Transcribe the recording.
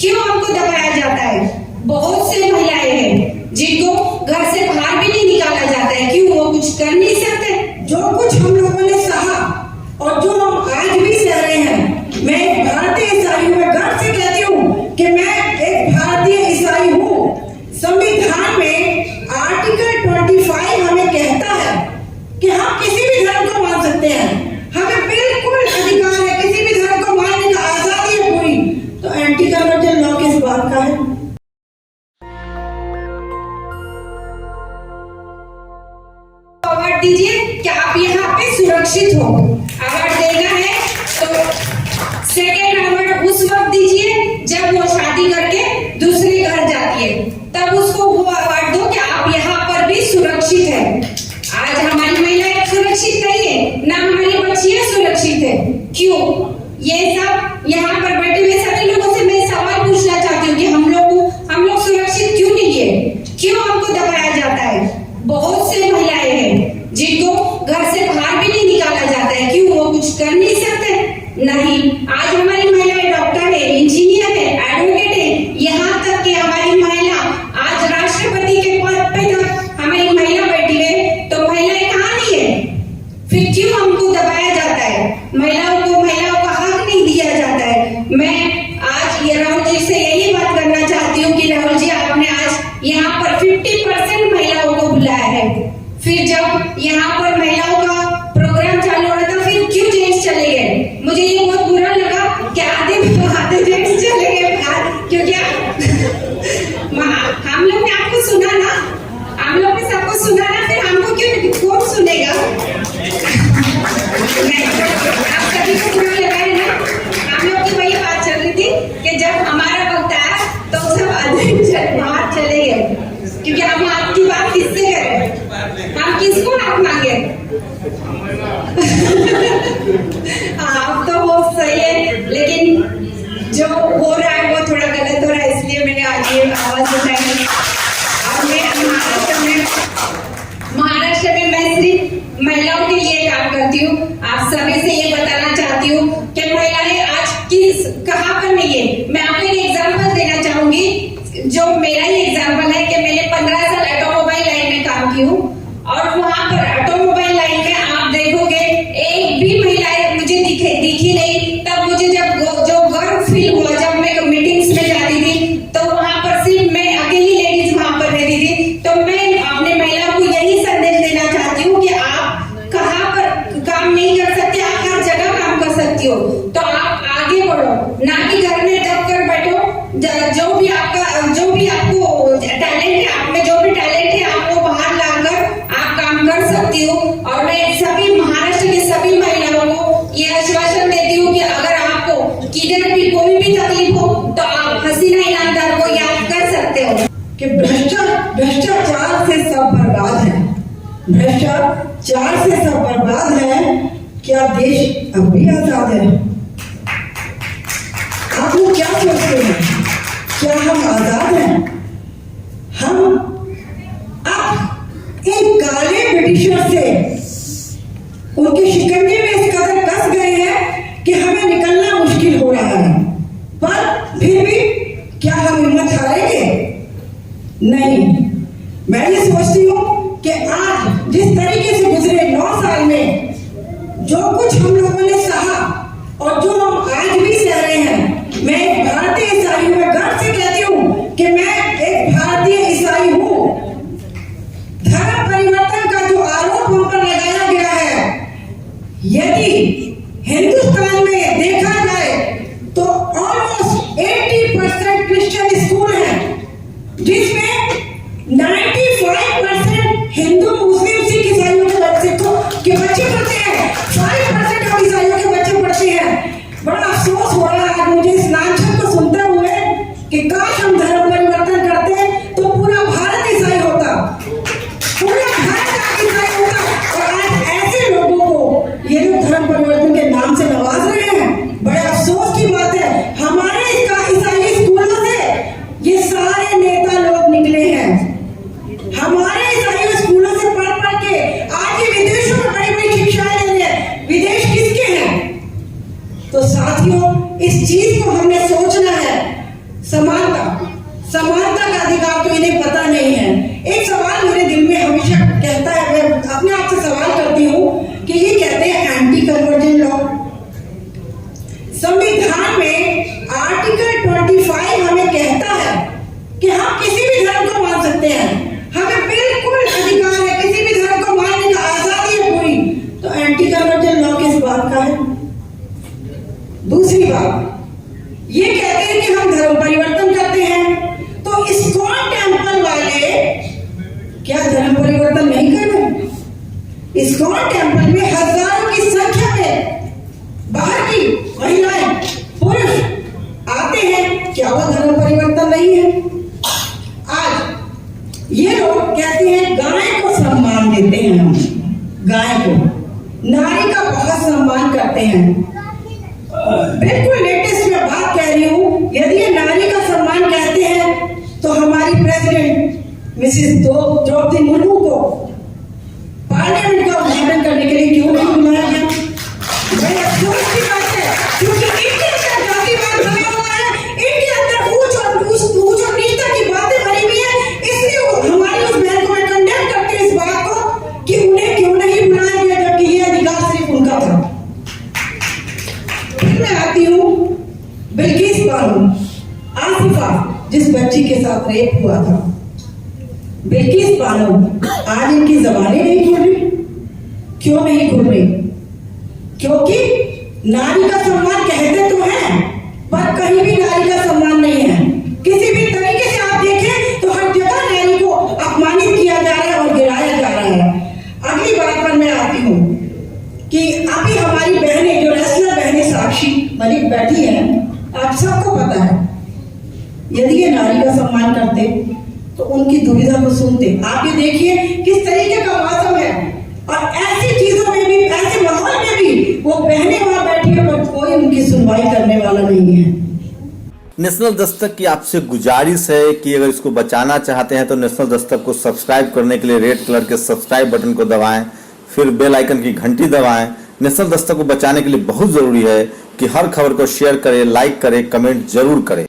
क्यों हमको दबाया जाता है? बहुत से महिलाएं हैं जिनको घर से बाहर भी नहीं निकाला जाता है। क्यों? वो कुछ कर नहीं सकते। जो कुछ हम लोगों ने सहा और जो हम आज भी सह रहे हैं, मैं एक भारतीय ईसाई हूँ। मैं गर्व से कहती हूँ कि मैं एक भारतीय ईसाई हूँ। संविधान में आर्टिकल 25 हमें कहता है कि हम किसी भी धर्म को मान सकते हैं। हमें बिल्कुल अधिकार है, किसी भी धर्म को मानने का आजादी है पूरी। तो एंटी कन्वर्जन लॉ किस बात का है? अवार्ड दीजिए कि आप यहाँ पे सुरक्षित हो। अवार्ड देना है तो सेकेंड अवार्ड उस वक्त दीजिए जब वो शादी करके दूसरे घर जाती है, तब उसको वो अवार्ड दो कि आप यहाँ पर भी सुरक्षित है। आज हमारी महिलाएं सुरक्षित नहीं है, ना हमारी बच्चियां सुरक्षित है। क्यों? ये सब यहाँ पर बैठे हुए सभी लोगों से मैं सवाल पूछना चाहती हूँ कि हम लोग सुरक्षित क्यों नहीं है? क्यों हमको दबाया जाता है? बहुत से महिलाएं हैं जिनको घर से बाहर भी नहीं निकाला जाता है। क्यों? वो कुछ कर नहीं सकते। नहीं, आज हमारी महिलाएं डॉक्टर है, इंजीनियर है, एडवोकेट है, यहाँ तक कि हमारी महिला आज राष्ट्रपति के पद पे तक हमारी महिला बैठी है। तो महिलाएं कहाँ नहीं है? फिर क्यों हमको दबाया जाता है? महिलाओं का हक नहीं दिया जाता है। मैं आज ये राहुल जी से यही बात करना चाहती हूँ कि राहुल जी, आपने आज यहाँ पर 50% महिलाओं को बुलाया है। फिर जब यहाँ पर महिलाओं का प्रोग्राम चालू हो रहा था, फिर क्यों जेंट्स चले गए? मुझे ये बहुत बुरा लगा कि आधे जेंट्स चले गए, क्योंकि हम लोग ने आपको सुना ना, हम लोग ने सबको सुना ना, फिर हमको क्यों कौन सुनेगा? आप सभी को बुरा लगा है ना? हम लोग की वही बात चल रही थी कि जब हमारा वक्त आया तो सब आधे बाहर चले गए, क्योंकि हम आपकी बात किससे करें? हम किसको हाथ मांगे? आप तो बहुत सही है, लेकिन जो हो रहा है वो थोड़ा गलत हो रहा है, इसलिए मैंने आज ये आवाज उठाई। और मैं महाराष्ट्र में मैं सिर्फ महिलाओं के लिए काम करती हूँ। आप सभी से ये बताना चाहती हूँ कि महिलाएं आज कहाँ पर नहीं है। मैं आपको एक एग्जाम्पल देना चाहूंगी, जो मेरा ही एग्जाम्पल है कि मैंने 15 साल ऑटोमोबाइल लाइन में काम की हूँ, और वहां पर ऑटोमोबाइल लाइन में आप देखोगे एक भी महिला मुझे दिखी नहीं। तब मुझे जो गर्व फील हुआ जब मैं मीटिंग्स में जाती थी, तो वहां पर सिर्फ मैं अकेली लेडीज वहां पर रहती थी। तो मैं अपने महिलाओं को यही संदेश देना चाहती हूँ कि आप कहाँ पर काम नहीं कर सकते, आप हर जगह काम कर सकती हो। तो आप आगे बढ़ो, ना कि घर में दब कर बैठो। जो भी आपको टैलेंट है, आप में जो भी टैलेंट है, आप वो बाहर लाकर आप काम कर सकती हो। और मैं सभी महाराष्ट्र की सभी महिलाओं को ये आश्वासन देती हूँ कि अगर आपको किधर भी कोई भी तकलीफ हो तो आप हसीना इनामदार को याद कर सकते हो। कि भ्रष्टाचार से सब बर्बाद है, भ्रष्टाचार से सब बर्बाद है। क्या देश अब भी आजाद है? आप लोग क्या सोचते हैं? क्या हम आजाद हैं? हम अब एक काले ब्रिटिशर से उनके शिकंजे में इस कदर कस गए हैं कि हमें निकलना मुश्किल हो रहा है। पर फिर भी क्या हम हिम्मत हारेंगे? नहीं। मैं ये सोचती हूँ कि आज जिस तरीके से गुजरे 9 साल में जो कुछ हम लोगों ने सहा और जो हम आज भी सह रहे हैं, मैं एक भारतीय ईसाई हूँ। मैं गर्व से कहती हूँ कि मैं एक भारतीय ईसाई हूँ। धर्म परिवर्तन का जो आरोप हम पर लगाया गया है, यदि हिंदुस्तान में देखा जाए तो ऑलमोस्ट 80% क्रिश्चियन स्कूल हैं, जिसमें 95% हिंदू, मुस्लिम, सिख, ईसाइयों के बच्चे पढ़ते हैं। 5% of ईसाइयों के बच्चे पढ़ते हैं। बड़ा अफसोस हो रहा है मुझे इस लांछन को सुनते हुए कि काश हम धर्म परिवर्तन करते तो पूरा भारत ईसाई होता, पूरा भारत ईसाई होता। और आज ऐसे लोगों को ये लोग धर्म परिवर्तन के नाम से नवाज रहे हैं। बड़े अफसोस की बात है। हमारे ईसाई स्कूलों से ये सारे नेता लोग निकले हैं। हमारे ईसाई स्कूलों से पढ़ के आज ये विदेशों में बड़ी बड़ी शिक्षाएं ले रहे हैं। विदेश किसके हैं? तो साथियों, इस चीज को हमने सोचना है। समानता का अधिकार तो इन्हें पता नहीं है। एक सवाल मेरे दिल में हमेशा कहता है, मैं अपने आप से सवाल करती हूँ कि ये कहते हैं एंटी कन्वर्जन लॉ। संविधान में आर्टिकल 25 हमें कहता है कि हम किसी भी धर्म को मान सकते हैं, हमें बिल्कुल अधिकार है, किसी भी धर्म को मानने का आजादी है पूरी। तो एंटी कन्वर्जन लॉ किस बात का है? दूसरी बात, ये कहते हैं कि हम धर्म परिवर्तन करते हैं, तो इस्कॉन टेम्पल वाले क्या धर्म परिवर्तन नहीं कर रहे? इस्कॉन टेम्पल में हजारों की संख्या में बाहर की महिलाएं पुरुष आते हैं, क्या वो धर्म परिवर्तन नहीं है? आज ये लोग कहते हैं गाय को सम्मान देते हैं, हम गाय को, नारी का बहुत सम्मान करते हैं। बिल्कुल लेटेस्ट में बात कह रही हूँ, यदि ये नारी का सम्मान कहते हैं तो हमारी प्रेसिडेंट मिसेस द्रौपदी मुर्मू को पार्लियामेंट का उद्घाटन करने के लिए क्यों नहीं बुलाया गया? मैं अफसोस की बात है, क्योंकि इनके अंदर जातिवाद भरा हुआ है, इनके अंदर ऊंच और नीचता की बातें भरी हुई है। इसलिए हमारी उस बहन को मैं कंडेम करती हूँ इस बात को कि उन्हें क्यों नहीं बुलाया गया, जबकि ये अधिकार सिर्फ उनका था। मैं आती हूँ बिल्किस बानो, आसिफा जिस बच्ची के साथ रेप हुआ था, बिल्किस बानो आज इनकी जबानें नहीं खुल रही। क्यों नहीं खुल रही? क्योंकि नारी का सम्मान कहते तो हैं, पर कहीं भी नारी का सम्मान नहीं है। किसी भी तरीके से आप देखें तो हर जगह नारी को अपमानित किया जा रहा है और गिराया जा रहा है। अगली बात पर मैं आती हूँ कि अभी हमारी बहनें, जो रेसलर बहनें साक्षी मलिक बैठी हैं, आप सबको पता है, यदि ये नारी का सम्मान करते तो उनकी दुविधा को सुनते। आप ये देखिए किस तरीके का मौसम है, और ऐसी चीजों में भी, ऐसे माहौल में भी वो बहनें वहां बैठी है, पर कोई उनकी सुनवाई करने वाला नहीं है। नेशनल दस्तक की आपसे गुजारिश है कि अगर इसको बचाना चाहते हैं तो नेशनल दस्तक को सब्सक्राइब करने के लिए रेड कलर के सब्सक्राइब बटन को दबाएं, फिर बेल आइकन की घंटी दबाएं। नेशनल दस्तक को बचाने के लिए बहुत जरूरी है कि हर खबर को शेयर करें, लाइक करें, कमेंट जरूर करें।